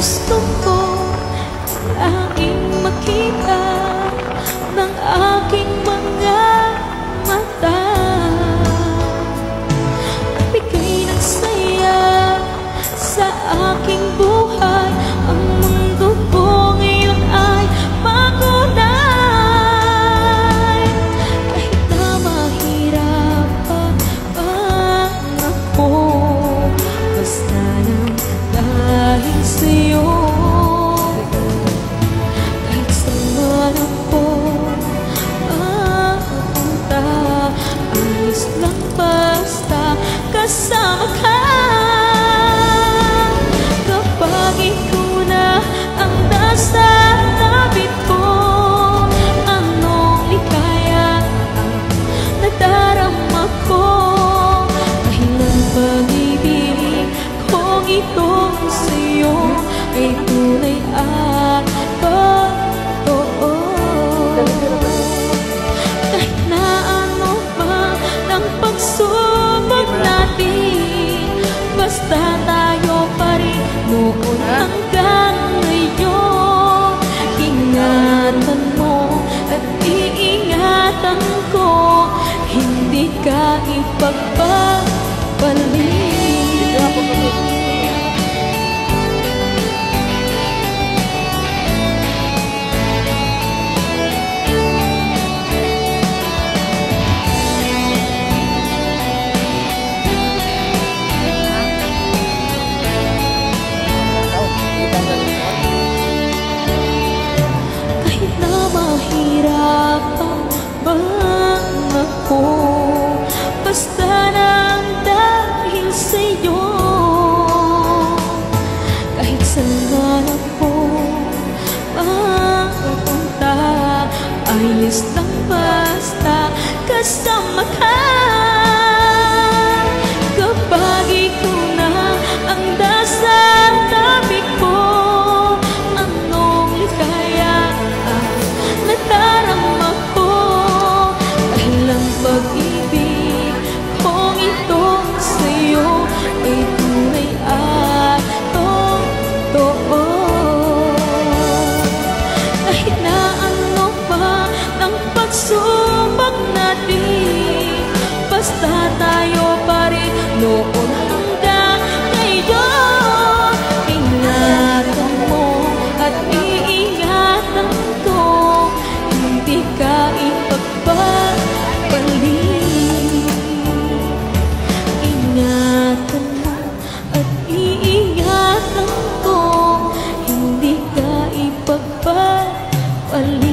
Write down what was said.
gusto ko laging makita ng aking mga mata. Bigay ng saya sa aking buhay, ang mundo ko ngayon ay makulay. Kahit na mahirapan ako, basta nang dahil sa'yo. Kahit saan man ako mapunta, ayos lang basta kasama ka. Kapag ikaw na ang nasa tabi ko, anong likaya ang nadarama ko. Dahil ang pag-ibig kong itong sa'yo ay tunay at totoo. Kahit na ano pa ng pagsubok natin, basta tayo pa rin noon hanggang ngayon. Ingatan mo at iingatan ko, hindi ka ipagpapalik. Kahit na mahirapan man ako, basta nang dahil sa'yo. Kahit saan man ako mapunta, ayos lang basta kasama ka. Kapag ikaw na ang nasa tabi ko, anong likaya ang nadarama ko. Dahil ang pag-ibig kong itong sa'yo ay tunay at totoo. Kahit na ano pa ng pagsubok natin, basta tayo pa rin noon hanggang ngayon. Ingatan mo at iingatan ko, hindi ka ipagpapalik. Ingatan mo at iingatan ko, hindi ka ipagpapalik.